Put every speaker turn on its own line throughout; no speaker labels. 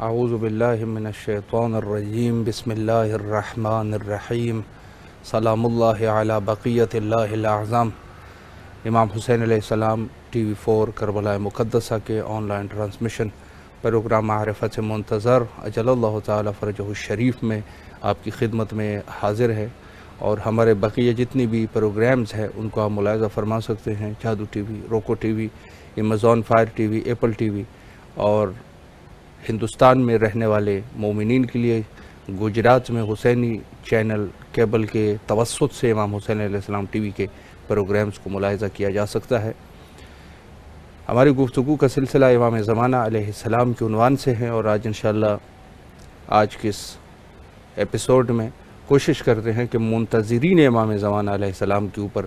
اعوذ باللہ من الشیطان الرجیم بسم اللہ الرحمن الرحیم سلام اللہ علی بقیت اللہ الاعظم۔ امام حسین علیہ السلام ٹی وی 4 کربلا مقدسہ کے آن لائن ٹرانسمیشن پروگرام معرفت منتظر اجل اللہ تعالی فرجہ الشریف میں آپ کی خدمت میں حاضر ہے، اور ہمارے بقیہ جتنی بھی پروگرامز ہیں ان کو آپ ملاحظہ فرما سکتے ہیں جادو ٹی وی، روکو T V, Amazon fire T V, apple T V, اور ہندوستان میں رہنے والے مومنین کے لیے گجرات میں حسینی چینل کیبل کے توسط سے امام حسین علیہ السلام ٹی وی کے پروگرامز کو ملاحظہ کیا جا سکتا ہے۔ ہماری گفتگو کا سلسلہ امام زمانہ علیہ السلام کے عنوان سے ہے، اور آج انشاءاللہ آج کے اس ایپیسوڈ میں کوشش کرتے ہیں کہ منتظرین امام زمانہ علیہ السلام کے اوپر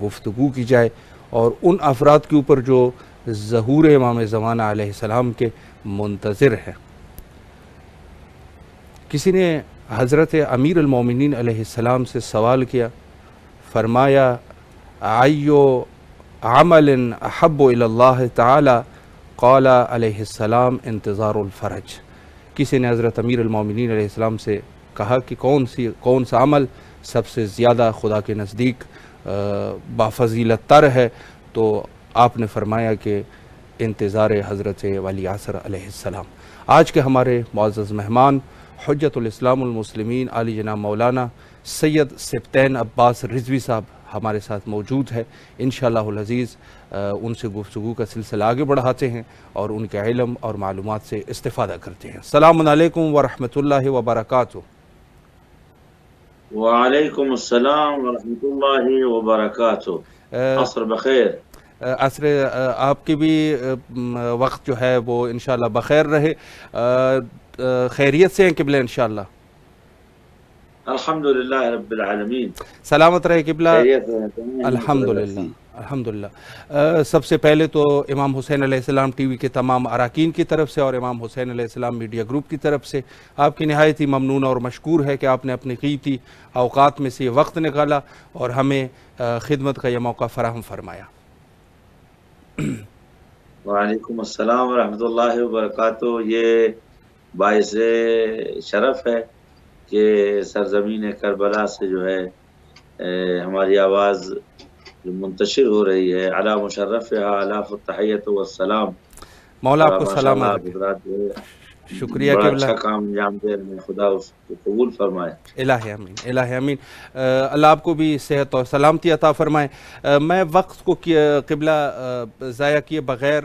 گفتگو کی جائے، اور ان افراد کے اوپر جو ظہور امام زمانہ علیہ السلام کے منتظر ہیں۔ کسی نے حضرت امیر المومنین علیہ السلام سے سوال کیا، فرمایا ایو عمل احب الی اللہ تعالی، قال علیہ السلام انتظار الفرج۔ کسی نے حضرت امیر المومنین علیہ السلام سے کہا کہ کون سا عمل سب سے زیادہ خدا کے نزدیک بافضیلت تر ہے، تو آپ نے فرمایا کہ انتظار حضرت ولی عصر علیہ السلام۔ آج کے ہمارے معزز مہمان حجت الاسلام المسلمین علی جناب مولانا سید سبطین عباس رضوی صاحب ہمارے ساتھ موجود ہے۔ انشاءاللہ العزیز ان سے گفتگو کا سلسلہ آگے بڑھاتے ہیں اور ان کے علم اور معلومات سے استفادہ کرتے ہیں۔ السلام علیکم ورحمۃ اللہ وبرکاتہ۔
وعلیکم السلام ورحمۃ اللہ وبرکاتہ۔ عصر بخیر۔
عصر آپ کی بھی وقت جو ہے وہ انشاءاللہ بخیر رہے۔ خیریت سے ہیں قبلہ انشاءاللہ؟
الحمدللہ رب العالمین،
سلامت رہے قبلہ؟
خیریت ہے
الحمدللہ الحمدللہ۔ سب سے پہلے تو امام حسین علیہ السلام ٹی وی کے تمام اراکین کی طرف سے اور امام حسین علیہ السلام میڈیا گروپ کی طرف سے آپ کی نہایت ہی ممنون اور مشکور ہے کہ آپ نے اپنی قیمتی اوقات میں سے یہ وقت نکالا اور ہمیں خدمت کا یہ موقع فراہم فرمایا۔
وعلیکم السلام ورحمۃ اللہ وبرکاتہ۔ یہ باعث شرف ہے کہ سرزمین کربلا سے جو ہے ہماری آواز جو منتشر ہو رہی ہے، علی مشرفہا الاف التحیۃ والسلام۔
مولا آپ کو سلامت
آپ حضرات جو ہے
شکریہ
بڑا
قبلہ،
اچھا کام انجام دے رہے ہیں، خدا اس کو قبول فرمائے۔
الہ امین، الہ امین۔ اللہ آپ کو بھی صحت اور سلامتی عطا فرمائے۔ میں وقت کو قبلہ ضائع کیے بغیر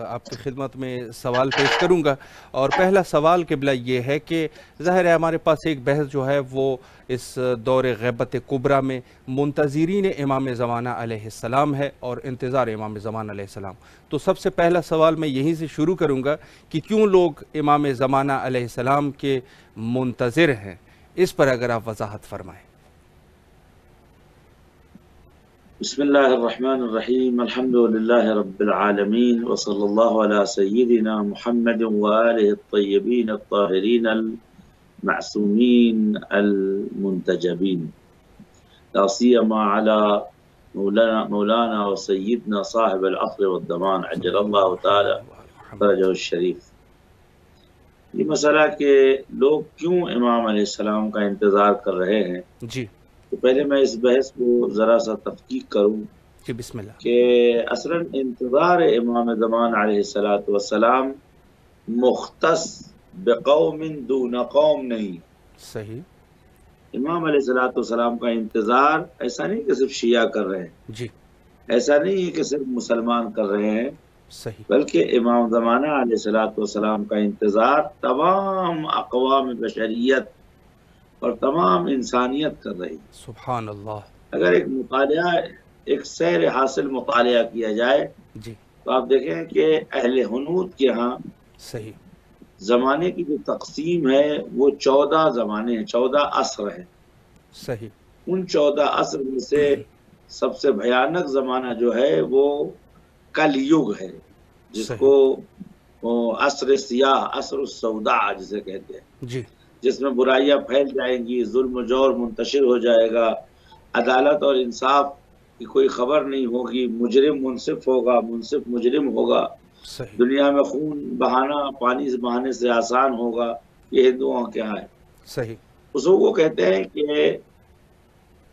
آپ کی خدمت میں سوال پیش کروں گا، اور پہلا سوال قبلہ یہ ہے کہ ظاہر ہے ہمارے پاس ایک بحث جو ہے وہ اس دور غیبت کبریٰ میں منتظرین امام زمانہ علیہ السلام ہے اور انتظار امام زمانہ علیہ السلام۔ تو سب سے پہلا سوال میں یہیں سے شروع کروں گا کہ کیوں لوگ امام زمانہ علیہ السلام کے منتظر ہیں، اس پر اگر آپ وضاحت فرمائیں۔
بسم اللہ الرحمن الرحیم، الحمد للہ رب العالمین، وصلی اللہ علی سیدنا محمد وآلہ الطیبین الطاہرین المعصومین المنتجبین، لا سیما علی مولانا وسیدنا صاحب العصر والزمان عجل اللہ تعالی فرجہ الشریف۔ یہ مسئلہ کہ لوگ کیوں امام علیہ السلام کا انتظار کر رہے ہیں،
جی
تو پہلے میں اس بحث کو ذرا سا تفقیق کروں
جی بسم اللہ۔
کہ اصلاً انتظار امام زمان علیہ السلام مختص بقوم دون قوم نہیں۔
صحیح۔
امام علیہ السلام کا انتظار ایسا نہیں کہ صرف شیعہ کر رہے ہیں،
جی
ایسا نہیں ہے کہ صرف مسلمان کر رہے ہیں،
صحیح۔
بلکہ امام زمانہ علیہ السلام کا انتظار تمام اقوام بشریت اور تمام انسانیت کر رہی ہے۔
سبحان اللہ۔
اگر ایک سیر حاصل مطالعہ کیا جائے
جی
تو آپ دیکھیں کہ اہل حنوت کے ہاں
صحیح۔
زمانے کی جو تقسیم ہے وہ 14 زمانے ہیں، 14 عصر ہیں۔
صحیح۔
ان 14 عصر میں سے سب سے بھیانک زمانہ جو ہے وہ کل یگ ہے، جس کو عصر سیاہ، عصر السوداء جسے کہتے ہیں،
جی
جس میں برائیاں پھیل جائیں گی، ظلم و جور منتشر ہو جائے گا، عدالت اور انصاف کی کوئی خبر نہیں ہوگی، مجرم منصف ہوگا، منصف مجرم ہوگا،
صحیح
دنیا میں خون بہانا پانی سے بہانے سے آسان ہوگا، یہ ہندوؤں کا کیا ہے؟
صحیح
اصول کو کہتے ہیں کہ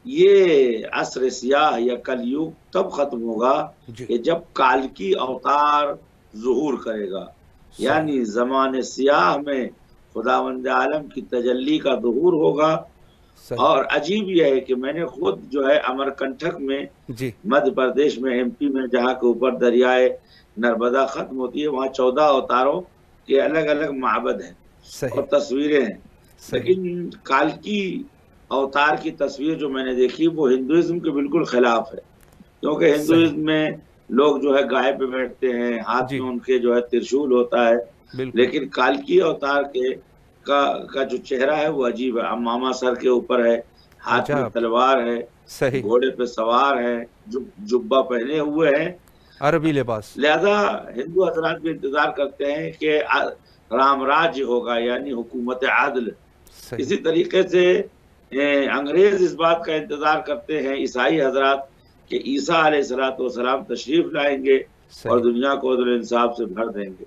یہ عصر سیاہ یا کلیوگ تب ختم ہوگا
جی
کہ جب کالکی اوتار ظہور کرے گا،
صحیح
یعنی زمان سیاہ میں خداوند عالم کی تجلی کا ظہور ہوگا۔
صحیح
اور عجیب یہ ہے کہ میں نے خود جو ہے امر کنٹھک میں
جی
مدھیہ پردیش میں ایم پی میں جہاں کے اوپر دریائے نرمدا ختم ہوتی ہے، وہاں 14 اوتاروں کے الگ الگ معبد ہیں اور
صحیح
تصویریں ہیں،
صحیح
لیکن کالکی اوتار کی تصویر جو میں نے دیکھی وہ ہندوازم کے بالکل خلاف ہے، کیونکہ
صحیح
ہندوازم میں لوگ جو ہے گائے پہ بیٹھتے ہیں، ہاتھ
جی
میں ان کے جو ہے ترشول ہوتا ہے،
بالکل
لیکن کالکی اوتار کا جو چہرہ ہے وہ عجیب ہے، امامہ سر کے اوپر ہے، ہاتھ میں
عجب
تلوار ہے،
صحیح
گھوڑے پہ سوار ہے، جبہ پہنے ہوئے ہیں۔
عربی لباس
لہذا ہندو حضرات بھی انتظار کرتے ہیں کہ رام راج ہوگا، یعنی حکومت عادل۔
صحیح
اسی طریقے سے انگریز اس بات کا انتظار کرتے ہیں، عیسائی حضرات، کہ عیسیٰ علیہ السلام تشریف لائیں گے اور
صحیح
دنیا کو عدل انصاف سے بھر دیں گے۔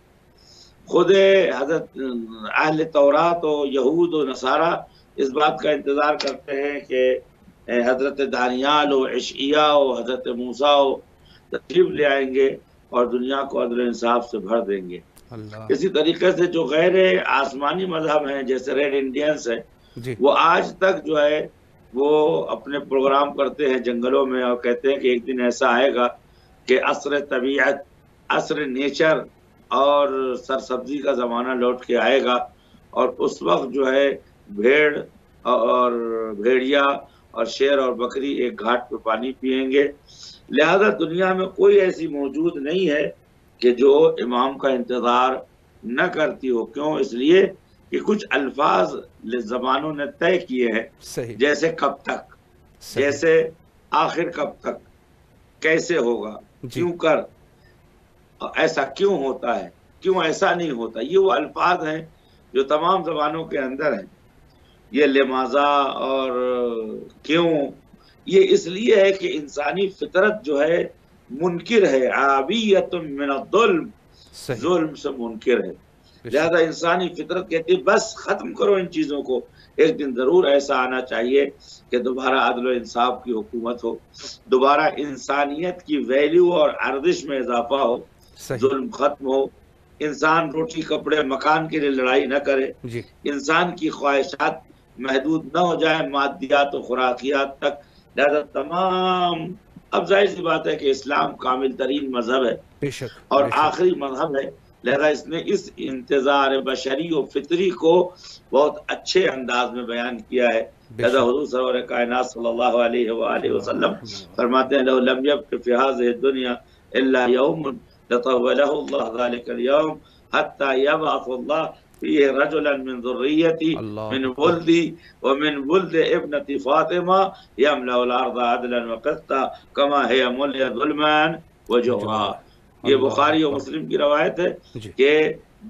خود حضرت اہل تورات و یہود و نصارہ اس بات کا انتظار کرتے ہیں کہ حضرت دانیال و عشعیاء و حضرت موسیٰ و تشریف لے آئیں گے اور دنیا کو عدل انصاف سے بھر دیں گے۔
اللہ
اسی طریقے سے جو غیر آسمانی مذہب ہیں جیسے ریڈ انڈینس ہیں،
جی
وہ آج تک جو ہے وہ اپنے پروگرام کرتے ہیں جنگلوں میں اور کہتے ہیں کہ ایک دن ایسا آئے گا کہ عصر طبیعت، عصر نیچر اور سرسبزی کا زمانہ لوٹ کے آئے گا، اور اس وقت جو ہے بھیڑ اور بھیڑیا اور شیر اور بکری ایک گھاٹ پہ پانی پیئیں گے۔ لہذا دنیا میں کوئی ایسی موجود نہیں ہے کہ جو امام کا انتظار نہ کرتی ہو۔ کیوں؟ اس لیے کہ کچھ الفاظ زبانوں نے طے کیے ہیں،
صحیح
جیسے کب تک،
صحیح
جیسے آخر کب تک، کیسے ہوگا،
جی
کیوں کر، ایسا کیوں ہوتا ہے، کیوں ایسا نہیں ہوتا، یہ وہ الفاظ ہیں جو تمام زبانوں کے اندر ہیں۔ یہ لماذا اور کیوں، یہ اس لیے ہے کہ انسانی فطرت جو ہے منکر ہے، عابیت من الظلم،
صحیح
ظلم سے منکر ہے۔
بے شک
لہذا انسانی فطرت کہتی ہے بس ختم کرو ان چیزوں کو، ایک دن ضرور ایسا آنا چاہیے کہ دوبارہ عدل و انصاف کی حکومت ہو، دوبارہ انسانیت کی ویلیو اور ارزش میں اضافہ ہو،
صحیح
ظلم ختم ہو، انسان روٹی کپڑے مکان کے لیے لڑائی نہ کرے،
جی
انسان کی خواہشات محدود نہ ہو جائے مادیات و خوراکیات تک۔ لہذا تمام، اب ظاہر سی بات ہے کہ اسلام کامل ترین مذہب ہے
بے شک
اور
بے شک
آخری مذہب ہے، لہذا اس نے اس انتظار بشری و فطری کو بہت اچھے انداز میں بیان کیا ہے۔
بے
لہذا
شک
حضور سرور کائنات صلی اللہ علیہ وآلہ وسلم فرماتے ہیں لو لم يبق في هذه الدنيا الا يوم لطوله الله ذلك اليوم حتى يبعث الله فيه رجلا من ذريتي
اللہ
من
اکبر
ولدي ومن ولد ابنتي فاطمة يملأ الأرض عدلا وقسطا كما هي ملئت ظلما وجورا۔ یہ
اللہ
بخاری اور
اکبر
مسلم کی روایت ہے
جی
کہ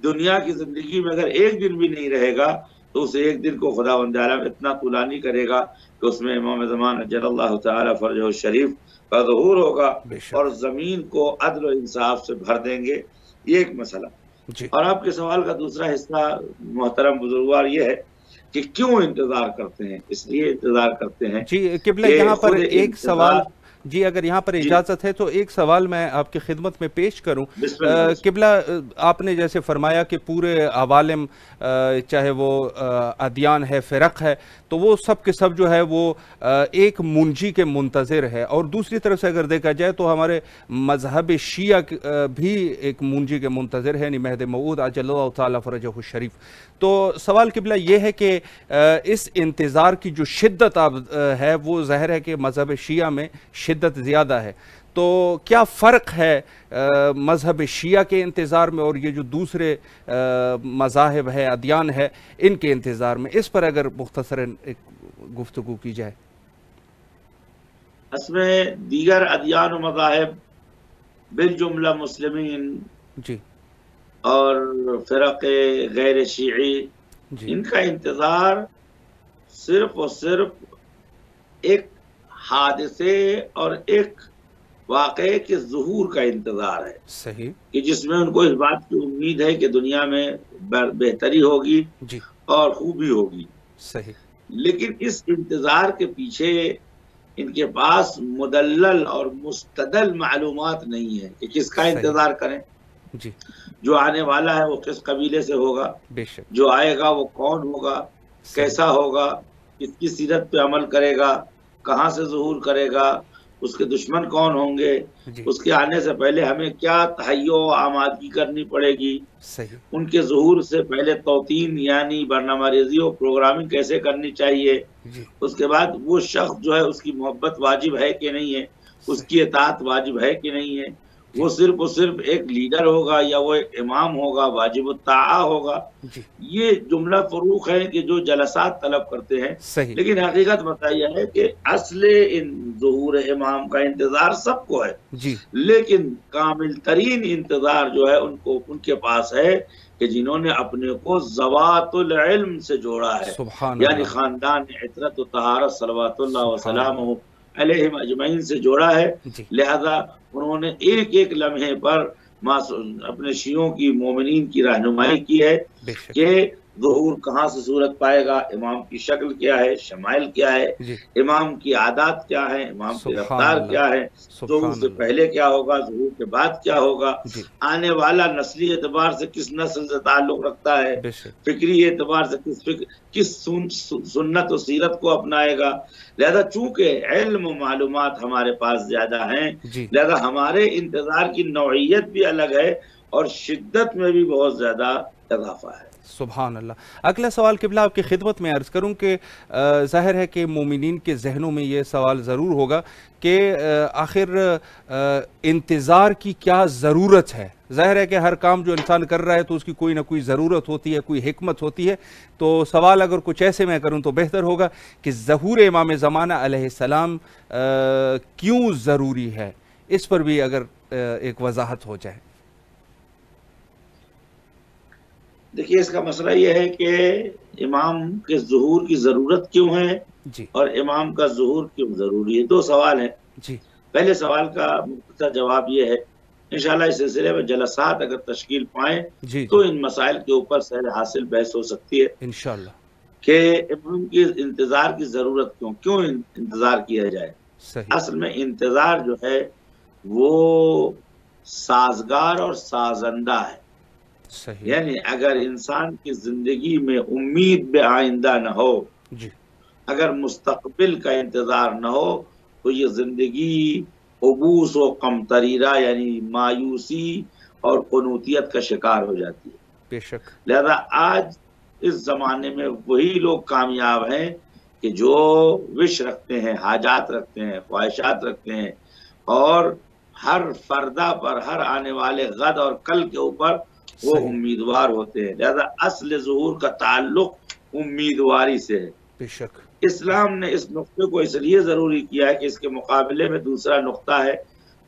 دنیا کی زندگی میں اگر ایک دن بھی نہیں رہے گا تو اس ایک دن کو خداوند عالم اتنا طولانی کرے گا کہ اس میں امام زمان اجل اللہ تعالی فرجہ الشریف کا ظہور ہوگا
بے شک
اور زمین کو عدل و انصاف سے بھر دیں گے۔ یہ ایک مسئلہ۔
جی
اور آپ کے سوال کا دوسرا حصہ محترم بزرگوار یہ ہے کہ کیوں انتظار کرتے ہیں؟ اس لیے انتظار کرتے ہیں
جی قبلہ
کہ
یہاں پر
خود
ایک سوال،
انتظار،
جی اگر یہاں پر
جی
اجازت ہے تو ایک سوال میں آپ کی خدمت میں پیش کروں۔
بسم اللہ۔
قبلہ آپ نے جیسے فرمایا کہ پورے عوالم چاہے وہ ادیان ہے، فرق ہے، تو وہ سب کے سب جو ہے وہ ایک منجی کے منتظر ہے، اور دوسری طرف سے اگر دیکھا جائے تو ہمارے مذہب شیعہ بھی ایک منجی کے منتظر ہے، یعنی مہد موعود عجل اللہ تعالی فرجہ الشریف۔ تو سوال قبلہ یہ ہے کہ اس انتظار کی جو شدت اب ہے وہ ظاہر ہے کہ مذہب شیعہ میں شدت زیادہ ہے، تو کیا فرق ہے مذہب شیعہ کے انتظار میں اور یہ جو دوسرے مذاہب ہے، ادیان ہے، ان کے انتظار میں؟ اس پر اگر مختصراً ایک گفتگو کی جائے۔
اس میں دیگر ادیان و مذاہب بالجملہ مسلمین
جی
اور فرق غیر شیعی،
جی
ان کا انتظار صرف اور صرف ایک حادثے اور ایک واقعے کے ظہور کا انتظار ہے،
صحیح
کہ جس میں ان کو اس بات کی امید ہے کہ دنیا میں بہتری ہوگی
جی
اور خوبی ہوگی،
صحیح
لیکن اس انتظار کے پیچھے ان کے پاس مدلل اور مستدل معلومات نہیں ہے کہ کس کا
صحیح
انتظار کریں،
جی
جو آنے والا ہے وہ کس قبیلے سے ہوگا،
بے شک
جو آئے گا وہ کون ہوگا،
صحیح
کیسا ہوگا، کس کی سیرت پہ عمل کرے گا، کہاں سے ظہور کرے گا، اس کے دشمن کون ہوں گے،
جی
اس کے آنے سے پہلے ہمیں کیا تہیع و آمادگی کرنی پڑے گی،
صحیح
ان کے ظہور سے پہلے توطین یعنی برنامہ ریزی و پروگرامنگ کیسے کرنی چاہیے،
جی
اس کے بعد وہ شخص جو ہے اس کی محبت واجب ہے کہ نہیں ہے، اس
صحیح
کی اطاعت واجب ہے کہ نہیں ہے،
جی
وہ صرف ایک لیڈر ہوگا یا وہ ایک امام ہوگا، واجب الطاعہ ہوگا،
جی
یہ جملہ فروغ ہے کہ جو جلسات طلب کرتے ہیں،
صحیح
لیکن حقیقت بتائی ہے کہ اصل ان ظہور امام کا انتظار سب کو ہے،
جی
لیکن کامل ترین انتظار جو ہے ان کے پاس ہے کہ جنہوں نے اپنے کو ذوات العلم سے جوڑا ہے،
سبحان
یعنی
اللہ
خاندان عطرت و طہارت صلوات اللہ
سبحان
وسلامہ
اللہ
علیہم اجمعین سے جوڑا ہے،
جی
لہذا انہوں نے ایک ایک لمحے پر اپنے شیعوں کی مومنین کی رہنمائی کی ہے
بے شک
کہ ظہور کہاں سے صورت پائے گا، امام کی شکل کیا ہے، شمائل کیا ہے،
جی
امام کی عادات کیا ہے، امام کی
سبحان
رفتار
اللہ
کیا ہے، ظہور
سبحان
سے
اللہ
پہلے کیا ہوگا، ظہور کے بعد کیا ہوگا،
جی
آنے والا نسلی اعتبار سے کس نسل سے تعلق رکھتا ہے،
بے شک
فکری اعتبار سے کس سنت و سیرت کو اپنائے گا، لہذا چونکہ علم و معلومات ہمارے پاس زیادہ ہیں،
جی
لہذا ہمارے انتظار کی نوعیت بھی الگ ہے اور شدت میں بھی بہت زیادہ اضافہ ہے۔
سبحان اللہ۔ اگلا سوال قبلہ آپ کی خدمت میں عرض کروں کہ ظاہر ہے کہ مومنین کے ذہنوں میں یہ سوال ضرور ہوگا کہ آخر انتظار کی کیا ضرورت ہے؟ ظاہر ہے کہ ہر کام جو انسان کر رہا ہے تو اس کی کوئی نہ کوئی ضرورت ہوتی ہے، کوئی حکمت ہوتی ہے، تو سوال اگر کچھ ایسے میں کروں تو بہتر ہوگا کہ ظہور امام زمانہ علیہ السلام کیوں ضروری ہے، اس پر بھی اگر ایک وضاحت ہو جائے۔
دیکھیے اس کا مسئلہ یہ ہے کہ امام کے ظہور کی ضرورت کیوں ہے
جی
اور امام کا ظہور کیوں ضروری ہے، دو سوال ہیں۔
جی
پہلے سوال کا مختصر جواب یہ ہے، انشاءاللہ اس سلسلے میں جلسات اگر تشکیل پائیں
جی
تو
جی
ان مسائل کے اوپر سہل حاصل بحث ہو سکتی ہے
انشاءاللہ
کہ امام کی انتظار کی ضرورت کیوں انتظار کیا جائے۔
صحیح
اصل میں انتظار جو ہے وہ سازگار اور سازندہ ہے،
صحیح
یعنی اگر انسان کی زندگی میں امید بے آئندہ نہ ہو،
جی
اگر مستقبل کا انتظار نہ ہو تو یہ زندگی عبوس و قمطریرہ یعنی مایوسی اور قنوطیت کا شکار ہو جاتی ہے۔
بے شک
لہذا آج اس زمانے میں وہی لوگ کامیاب ہیں کہ جو وش رکھتے ہیں، حاجات رکھتے ہیں، خواہشات رکھتے ہیں اور ہر فردہ پر، ہر آنے والے غد اور کل کے اوپر وہ
صحیح
امیدوار ہوتے ہیں، لہذا اصل ظہور کا تعلق امیدواری سے ہے۔
بے شک
اسلام نے اس نقطے کو اس لیے ضروری کیا ہے کہ اس کے مقابلے میں دوسرا نقطہ ہے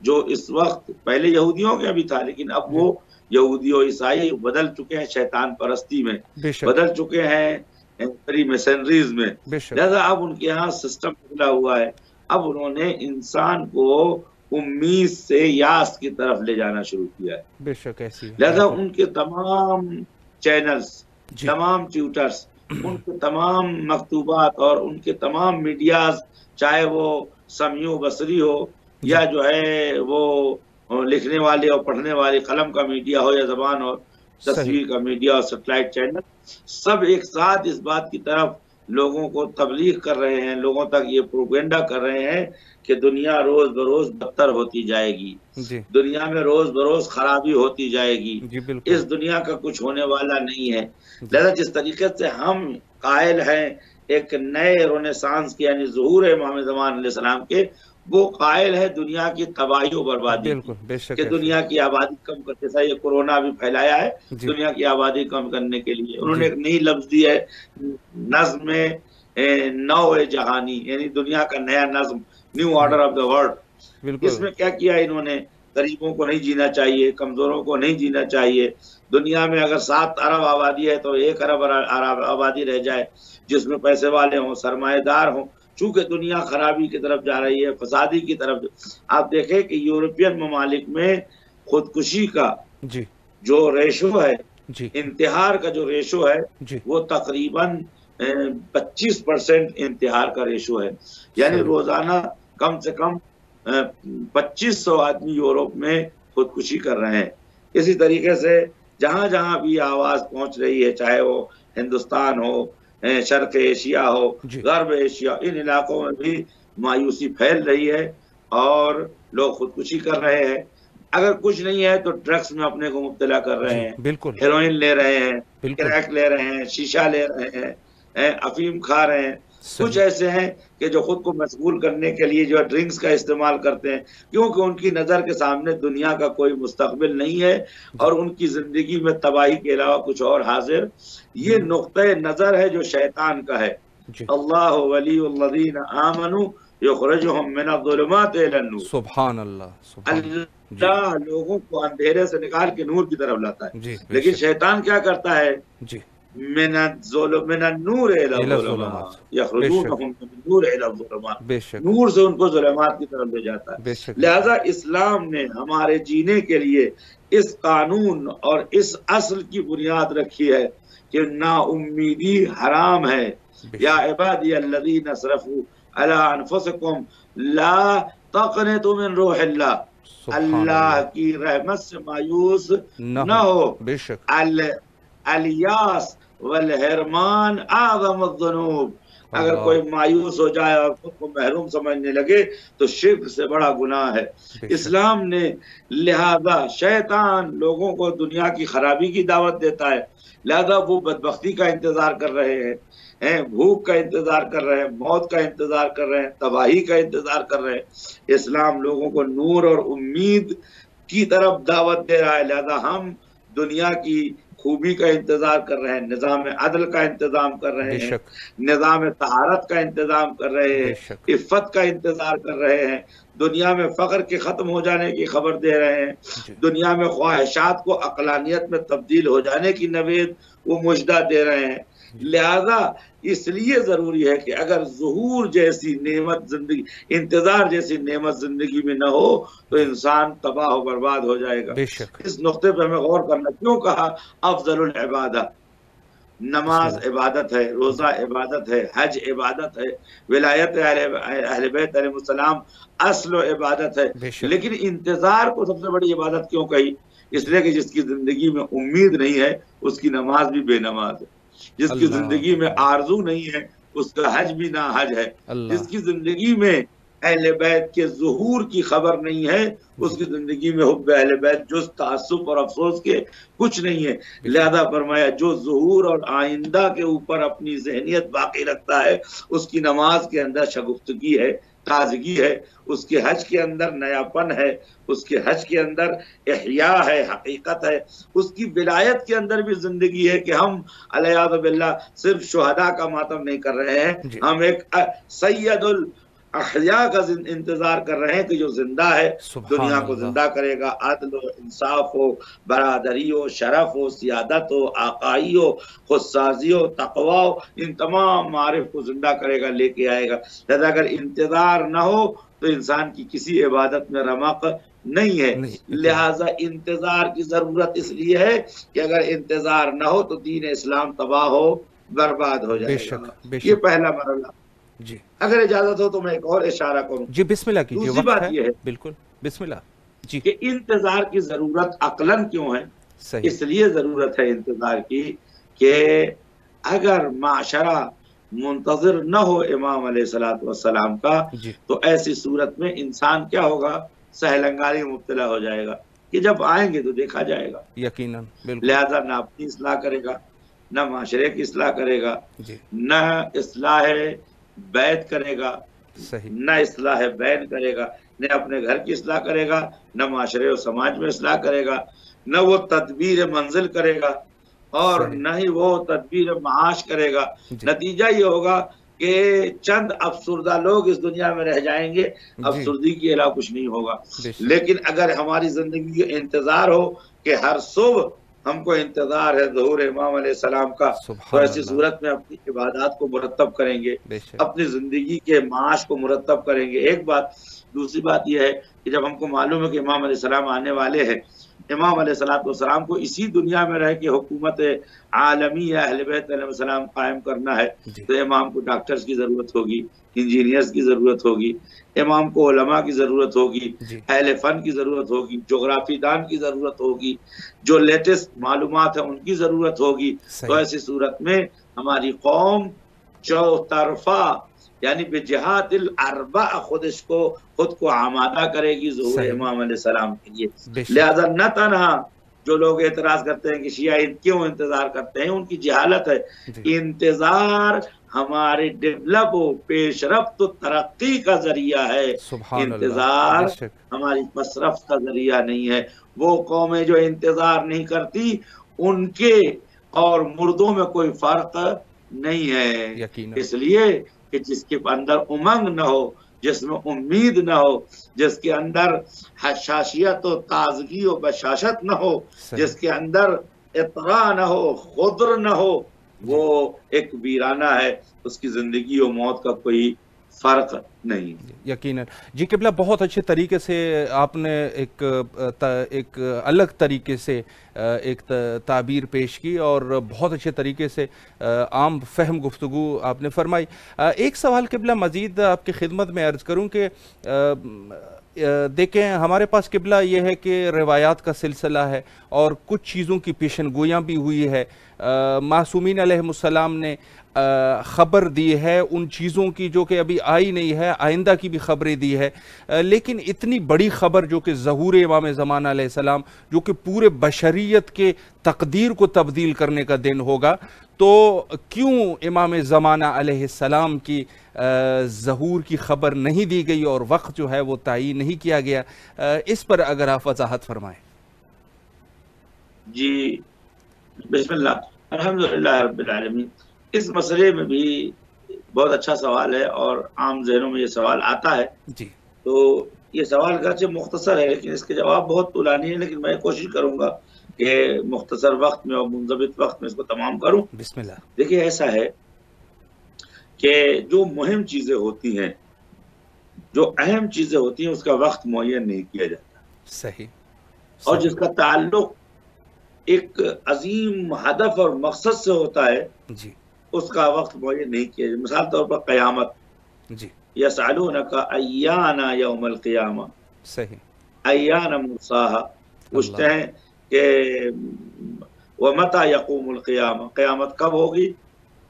جو اس وقت پہلے یہودیوں کے بھی تھا، لیکن اب
جی
وہ یہودی و عیسائی بدل چکے ہیں شیطان پرستی میں،
بے شک
بدل چکے ہیں فری میسنریز میں،
بے شک
لہذا اب ان کے ہاں سسٹم بدلا ہوا ہے، اب انہوں نے انسان کو امید سے یاس کی طرف لے جانا شروع کیا ہے،
بے شک ایسی ہے
لہذا
بالکل
ان کے تمام چینلز،
جی
تمام ٹیوٹرز، ان کے تمام مکتوبات اور ان کے تمام میڈیاز، چاہے وہ سمیع و بصری ہو
جی
یا جو ہے وہ لکھنے والے اور پڑھنے والے قلم کا میڈیا ہو یا زبان اور
صحیح
تصویر کا میڈیا اور سیٹلائٹ چینل، سب ایک ساتھ اس بات کی طرف لوگوں کو تبلیغ کر رہے ہیں، لوگوں تک یہ پروپیگنڈا کر رہے ہیں کہ دنیا روز بروز بدتر ہوتی جائے گی،
جی
دنیا میں روز بروز خرابی ہوتی جائے گی،
جی بالکل
اس دنیا کا کچھ ہونے والا نہیں ہے۔
جی
لہذا جس طریقے سے ہم قائل ہیں ایک نئے رونیسانس کے یعنی ظہور امام زمان علیہ السلام کے، وہ قائل ہے دنیا کی تباہی و بربادی کی،
بالکل بے شک
کہ
ایسی
دنیا کی آبادی کم کرنے، جیسا یہ کورونا بھی پھیلایا ہے
جی
دنیا کی آبادی کم کرنے کے لیے، انہوں نے
جی
ایک نئی لفظ دی ہے نظم نو جہانی، یعنی دنیا کا نیا نظم، نیو
جی
آرڈر آف دا ورلڈ۔ اس
بالکل
میں کیا کیا انہوں نے، غریبوں کو نہیں جینا چاہیے، کمزوروں کو نہیں جینا چاہیے، دنیا میں اگر 7 ارب آبادی ہے تو 1 ارب آبادی رہ جائے، جس میں پیسے والے ہوں، سرمایہ دار ہوں، چونکہ دنیا خرابی کی طرف جا رہی ہے، فسادی کی طرف. آپ دیکھیں کہ یورپین ممالک میں خودکشی کا
جی
جو ریشو ہے،
جی
انتحار کا جو ریشو ہے،
جی
وہ تقریباً 25% انتحار کا ریشو ہے. یعنی
صحیح.
روزانہ کم سے کم 2500 آدمی یورپ میں خودکشی کر رہے ہیں. اسی طریقے سے جہاں جہاں بھی آواز پہنچ رہی ہے، چاہے وہ ہندوستان ہو، شرق ایشیا ہو،
جی
غرب ایشیا، ان علاقوں میں بھی مایوسی پھیل رہی ہے اور لوگ خودکشی کر رہے ہیں. اگر کچھ نہیں ہے تو ڈرگس میں اپنے کو مبتلا کر رہے
جی
ہیں،
بالکل
ہیروئن لے رہے ہیں،
بالکل
کریک لے رہے ہیں، شیشہ لے رہے ہیں، افیم کھا رہے ہیں. کچھ
صحیح.
ایسے ہیں کہ جو خود کو مشغول کرنے کے لیے جو ہے ڈرنکس کا استعمال کرتے ہیں، کیونکہ ان کی نظر کے سامنے دنیا کا کوئی مستقبل نہیں ہے
جی
اور ان کی زندگی میں تباہی کے علاوہ کچھ اور حاضر. یہ نقطۂ نظر ہے جو شیطان کا ہے.
جی
اللہ ولی الذین آمنوا یخرجہم من الظلمات الی النور.
سبحان اللہ سبحان. جی
اللہ لوگوں کو اندھیرے سے نکال کے نور کی طرف لاتا ہے.
جی بے
لیکن
شک.
شیطان کیا کرتا ہے؟
جی
من النور الی
الی
الظلمات
الظلمات. بے شک
یخرجونہم من النور الی الظلمات.
بے شک
نور سے ان کو ظلمات کی طرف لے جاتا ہے.
بے شک
لہذا اسلام نے ہمارے جینے کے لیے اس قانون اور اس اصل کی بنیاد رکھی ہے کہ نا امیدی حرام ہے.
بے
یا
شک.
عبادی الذین اسرفوا علی انفسکم لا تقنطوا من روح اللہ.
سبحان
اللہ
اللہ.
کی رحمت سے مایوس
نہ
نہ ہو.
بے شک.
الیاس والحرمان اعظم الذنوب. اگر
اللہ.
کوئی مایوس ہو جائے اور خود کو محروم سمجھنے لگے تو شرک سے بڑا گناہ ہے.
بے شک.
اسلام نے لہذا شیطان لوگوں کو دنیا کی خرابی کی دعوت دیتا ہے، لہذا وہ بدبختی کا انتظار کر رہے ہیں، بھوک کا انتظار کر رہے ہیں، موت کا انتظار کر رہے ہیں، تباہی کا انتظار کر رہے ہیں. اسلام لوگوں کو نور اور امید کی طرف دعوت دے رہا ہے. لہذا ہم دنیا کی خوبی کا انتظار کر رہے ہیں، نظام عدل کا انتظام کر رہے
بے
ہیں،
شک
نظام طہارت کا انتظام کر رہے ہیں،
بے شک.
عفت کا انتظار کر رہے ہیں، دنیا میں فقر کے ختم ہو جانے کی خبر دے رہے ہیں،
جی
دنیا میں خواہشات کو عقلانیت میں تبدیل ہو جانے کی نوید وہ مژدہ دے رہے ہیں. لہذا اس لیے ضروری ہے کہ اگر ظہور جیسی نعمت زندگی، انتظار جیسی نعمت زندگی میں نہ ہو تو انسان تباہ و برباد ہو جائے گا.
بے شک.
اس نقطے پہ ہمیں غور کرنا. کیوں کہا افضل العبادہ؟ نماز عبادت ہے، روزہ عبادت ہے، حج عبادت ہے، ولایت اہل بیت علیہ السلام اصل و عبادت ہے.
بے شک.
لیکن انتظار کو سب سے بڑی عبادت کیوں کہی؟ اس لیے کہ جس کی زندگی میں امید نہیں ہے اس کی نماز بھی بے نماز ہے. جس کی زندگی میں آرزو نہیں ہے اس کا حج بھی نہ حج ہے. جس کی زندگی میں اہل بیت کے ظہور کی خبر نہیں ہے اس کی زندگی میں حب اہل بیت جز تعصب اور افسوس کے کچھ نہیں ہے. لہذا فرمایا جو ظہور اور آئندہ کے اوپر اپنی ذہنیت باقی رکھتا ہے اس کی نماز کے اندر شگفتگی ہے، تازگی ہے، اس کے حج کے اندر نیاپن ہے، اس کے حج کے اندر احیاء ہے، حقیقت ہے، اس کی ولایت کے اندر بھی زندگی ہے کہ ہم علیہ باللہ صرف شہداء کا ماتم نہیں کر رہے ہیں، ہم ایک سید الاحیاء کا انتظار کر رہے ہیں کہ جو زندہ ہے دنیا کو زندہ کرے گا. عدل و انصاف ہو، برادری ہو، شرف ہو، سیادت ہو، آقائی ہو، خودسازی ہو، تقوی ہو، ان تمام معارف کو زندہ کرے گا، لے کے آئے گا. لہذا اگر انتظار نہ ہو تو انسان کی کسی عبادت میں رمق نہیں ہے. لہذا انتظار کی ضرورت اس لیے ہے کہ اگر انتظار نہ ہو تو دین اسلام تباہ ہو، برباد ہو جائے گا. یہ پہلا مرحلہ.
جی
اگر اجازت ہو تو میں ایک اور اشارہ کروں.
جی بسم اللہ کیجیے.
دوسری بات یہ ہے
بالکل بسم اللہ جی
کہ انتظار کی ضرورت عقلاً کیوں ہے؟ اس لیے ضرورت ہے انتظار کی کہ اگر معاشرہ منتظر نہ ہو امام علیہ السلام کا تو ایسی صورت میں انسان کیا ہوگا؟ سہلنگاری مبتلا ہو جائے گا کہ جب آئیں گے تو دیکھا جائے گا.
یقیناً.
لہذا نہ اپنی اصلاح کرے گا، نہ معاشرے کی اصلاح کرے گا، نہ اصلاح بیت کرے گا، نہ اصلاح بین کرے گا، نہ اپنے گھر کی اصلاح کرے گا، نہ معاشرے و سماج میں اصلاح کرے گا، نہ وہ تدبیر منزل کرے گا اور نہ ہی وہ تدبیر معاش کرے گا. نتیجہ یہ ہوگا کہ چند افسردہ لوگ اس دنیا میں رہ جائیں گے، افسردگی کے علاوہ کچھ نہیں ہوگا. لیکن اگر ہماری زندگی کا انتظار ہو کہ ہر صبح ہم کو انتظار ہے ظہور امام علیہ السلام کا، تو ایسی صورت میں اپنی عبادات کو مرتب کریں گے، اپنی زندگی کے معاش کو مرتب کریں گے. ایک بات. دوسری بات یہ ہے کہ جب ہم کو معلوم ہے کہ امام علیہ السلام آنے والے ہیں، امام علیہ السلام کو اسی دنیا میں رہ کے حکومت عالمی اہل بیت علیہ السلام قائم کرنا ہے، تو امام کو ڈاکٹرز کی ضرورت ہوگی، انجینئرز کی ضرورت ہوگی، امام کو علماء کی ضرورت ہوگی، اہل فن کی ضرورت ہوگی، جغرافی دان کی ضرورت ہوگی، جو لیٹسٹ معلومات ہیں ان کی ضرورت ہوگی. تو ایسی صورت میں ہماری قوم چوطرفہ یعنی بجہات الاربع خود کو آمادہ کرے گی ظہور امام علیہ السلام کے لیے. لہذا نہ تنہا جو لوگ اعتراض کرتے ہیں کہ شیعہ کیوں انتظار کرتے ہیں، ان کی جہالت ہے. انتظار ہمارے ڈیولپ و پیش رفت و ترقی کا ذریعہ ہے، انتظار ہماری پس رفت کا ذریعہ نہیں ہے. وہ قومیں جو انتظار نہیں کرتی ان کے اور مردوں میں کوئی فرق نہیں ہے. اس لیے کہ جس کے اندر امنگ نہ ہو، جس میں امید نہ ہو، جس کے اندر حشاشیت و تازگی و بشاشت نہ ہو، جس کے اندر اطراء نہ ہو، خضر نہ ہو، وہ ایک ویرانہ ہے. اس کی زندگی و موت کا کوئی فرق نہیں.
یقیناً جی قبلہ، بہت اچھے طریقے سے آپ نے ایک الگ طریقے سے ایک تعبیر پیش کی اور بہت اچھے طریقے سے عام فہم گفتگو آپ نے فرمائی. ایک سوال قبلہ مزید آپ کی خدمت میں عرض کروں کہ دیکھیں ہمارے پاس قبلہ یہ ہے کہ روایات کا سلسلہ ہے اور کچھ چیزوں کی پیشن گویاں بھی ہوئی ہے. معصومین علیہ السلام نے خبر دی ہے ان چیزوں کی جو کہ ابھی آئی نہیں ہے، آئندہ کی بھی خبریں دی ہے. لیکن اتنی بڑی خبر جو کہ ظہور امام زمانہ علیہ السلام، جو کہ پورے بشریت کے تقدیر کو تبدیل کرنے کا دن ہوگا، تو کیوں امام زمانہ علیہ السلام کی ظہور کی خبر نہیں دی گئی اور وقت جو ہے وہ تعین نہیں کیا گیا؟ اس پر اگر آپ وضاحت فرمائیں.
جی بسم اللہ، الحمدللہ رب العالمین. اس مسئلے میں بھی بہت اچھا سوال ہے اور عام ذہنوں میں یہ سوال آتا ہے.
جی
تو یہ سوال گرچہ مختصر ہے لیکن اس کے جواب بہت طولانی ہے، لیکن میں کوشش کروں گا کہ مختصر وقت میں اور منضبط وقت میں اس کو تمام کروں.
بسم اللہ.
دیکھیے ایسا ہے کہ جو مہم چیزیں ہوتی ہیں، جو اہم چیزیں ہوتی ہیں، اس کا وقت معین نہیں کیا جاتا.
صحیح.
اور جس کا تعلق ایک عظیم ہدف اور مقصد سے ہوتا ہے، جی، اس کا وقت معین نہیں کیا جاتا. مثال طور پر قیامت. جی. یسألونک ایان یوم القیامہ. صحیح. ایان مرساہا. پوچھتے ہیں کہ ومتى یقوم القیامہ، قیامت کب ہوگی؟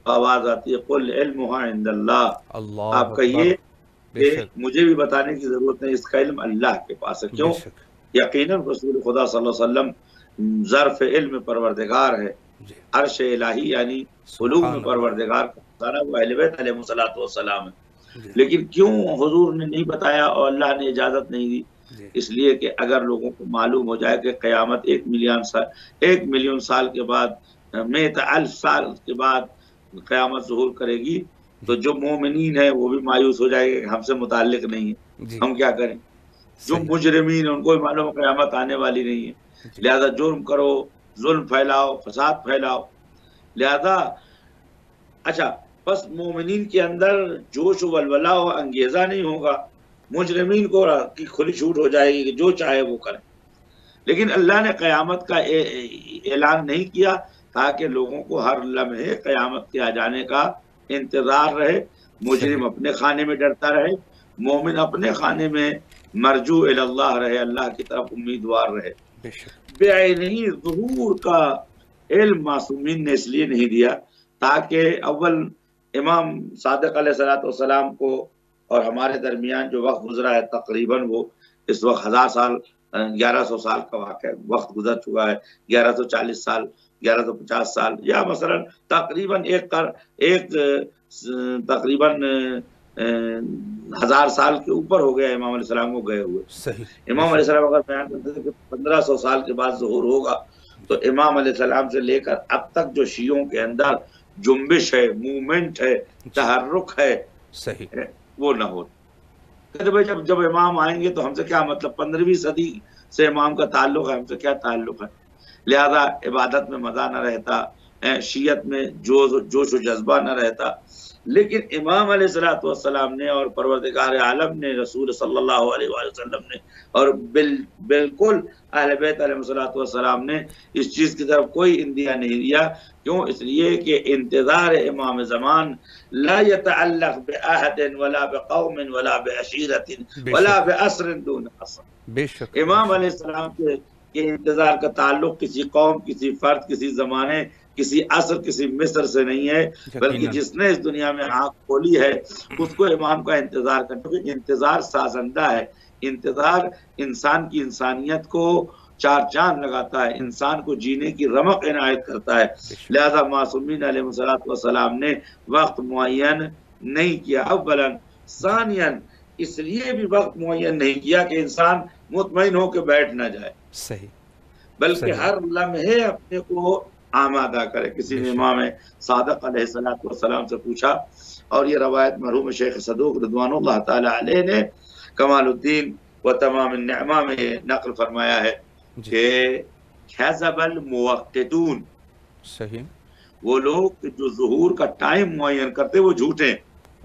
آواز آتی ہے قل علمها عند اللہ. آپ کہیے کہ مجھے بھی بتانے کی ضرورت نہیں، اس کا علم اللہ کے پاس ہے. کیوں؟ یقیناً رسول خدا صلی اللہ علیہ وسلم ظرف علم پروردگار ہے. عرش الہی یعنی علوم پروردگار کا وہ اہل بیت علیہ السلام ہے. لیکن کیوں حضور نے نہیں بتایا اور اللہ نے اجازت نہیں دی؟ اس لیے کہ اگر لوگوں کو معلوم ہو جائے کہ قیامت 1 ملین سال کے بعد، 100,000 سال کے بعد قیامت ظہور کرے گی، تو جو مومنین ہیں وہ بھی مایوس ہو جائے گا کہ ہم سے متعلق نہیں ہے، ہم کیا کریں. جو مجرمین ہیں ان کو بھی معلوم ہے قیامت آنے والی نہیں ہے، لہذا جرم کرو، ظلم پھیلاؤ، فساد پھیلاؤ. لہذا اچھا بس مومنین کے اندر جوش و ولولہ و انگیزہ نہیں ہوگا، مجرمین کو کی کھلی چھوٹ ہو جائے گی کہ جو چاہے وہ کریں. لیکن اللہ نے قیامت کا اعلان نہیں کیا تاکہ لوگوں کو ہر لمحے قیامت کے آ جانے کا انتظار رہے. مجرم اپنے خانے میں ڈرتا رہے، مومن اپنے خانے میں مرجو اللہ رہے، اللہ کی طرف امیدوار رہے. بعینی ظہور کا علم معصومین نے اس لیے نہیں دیا تاکہ اول امام صادق علیہ السلام کو اور ہمارے درمیان جو وقت گزرا ہے تقریباً وہ اس وقت 1000 سال 1100 سال کا واقعہ وقت گزر چکا ہے. 1140 سال 1150 سال یا مثلا تقریباً تقریباً 1000 سال کے اوپر ہو گیا امام علیہ السلام کو گئے ہوئے. امام علیہ السلام اگر بیان کرتے تھے کہ 1500 سال کے بعد ظہور ہوگا، تو امام علیہ السلام سے لے کر اب تک جو شیعوں کے اندر جنبش ہے، موومنٹ ہے، تحرک ہے، وہ نہ ہو. کہتے بھائی جب امام آئیں گے تو ہم سے کیا مطلب، 15ویں صدی سے امام کا تعلق ہے، ہم سے کیا تعلق ہے. لہذا عبادت میں مزہ نہ رہتا، شیعت میں جوش و جذبہ نہ رہتا۔ لیکن امام علیہ الصلوۃ والسلام نے اور پروردگار عالم نے، رسول صلی اللہ علیہ وآلہ وسلم نے، اور بالکل اہل بیت علیہ الصلوۃ والسلام نے اس چیز کی طرف کوئی اندیہ نہیں دیا۔ کیوں؟ اس لیے کہ انتظار امام زمان لا يتعلق بعہد ولا بقوم ولا بعشیرت ولا بعصر دون عصر۔
بے شک
امام علیہ السلام کے انتظار کا تعلق کسی قوم، کسی فرد، کسی زمانے، کسی عصر، کسی مصر سے نہیں ہے، بلکہ جس نے اس دنیا میں آنکھ کھولی ہے اس کو امام کا انتظار کرنا، کیونکہ انتظار سازندہ ہے۔ انتظار انسان کی انسانیت کو چار چاند لگاتا ہے، انسان کو جینے کی رمق عنایت کرتا ہے۔ لہذا معصومین علیہ السلام نے وقت معین نہیں کیا۔ اولا ثانیا اس لیے بھی وقت معین نہیں کیا کہ انسان مطمئن ہو کے بیٹھ نہ جائے،
صحیح،
بلکہ ہر لمحے اپنے کو آمادہ کرے۔ کسی نے امام صادق علیہ السلام سے پوچھا، اور یہ روایت مرحوم شیخ صدوق رضوان اللہ تعالی علیہ نے کمال الدین و تمام النعمہ میں نقل فرمایا ہے کہ کذب الموقتون،
صحیح،
وہ لوگ جو ظہور کا ٹائم معین کرتے وہ جھوٹے۔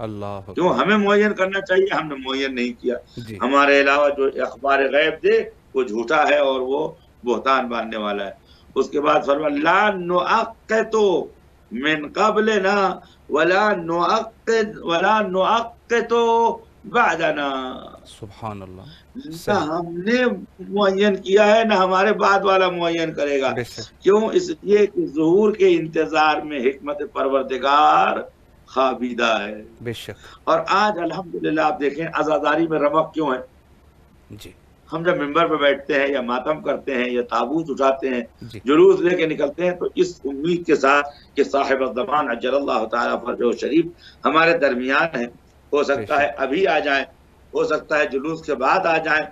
اللہ
کیوں؟ ہمیں معین کرنا چاہیے، ہم نے معین نہیں کیا۔ ہمارے علاوہ جو اخبار غیب دے وہ جھوٹا ہے اور وہ بہتان باندھنے والا ہے۔ اس کے بعد فرمایا لا نعقد من قبلنا ولا نعقد بعدنا،
سبحان اللہ،
نہ ہم نے معین کیا ہے نہ ہمارے بعد والا معین کرے گا۔ کیوں؟ اس لیے کہ ظہور کے انتظار میں حکمت پروردگار خوابیدہ ہے۔
بے شک۔
اور آج الحمدللہ آپ دیکھیں عزاداری میں رمق کیوں ہے؟
جی،
ہم جب ممبر پہ بیٹھتے ہیں یا ماتم کرتے ہیں یا تابوت اٹھاتے ہیں، جلوس لے کے نکلتے ہیں، تو اس امید کے ساتھ کہ صاحب الزمان عجل اللہ تعالیٰ فرجہ شریف ہمارے درمیان ہے، ہو سکتا ہے ابھی آ جائیں، ہو سکتا ہے جلوس کے بعد آ جائیں۔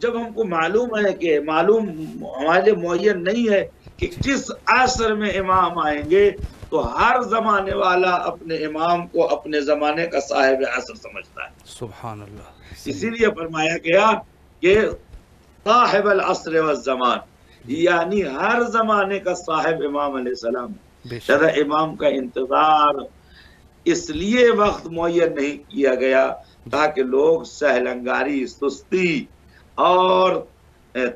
جب ہم کو معلوم ہے کہ ہمارے معین نہیں ہے کہ کس عصر میں امام آئیں گے، تو ہر زمانے والا اپنے امام کو اپنے زمانے کا صاحب عصر سمجھتا ہے۔
سبحان اللہ۔
اسی لیے فرمایا گیا کہ صاحب العصر والزمان، یعنی ہر زمانے کا صاحب امام علیہ السلام۔ لہذا امام کا انتظار اس لیے وقت معین نہیں کیا گیا تاکہ لوگ سہلنگاری، سستی اور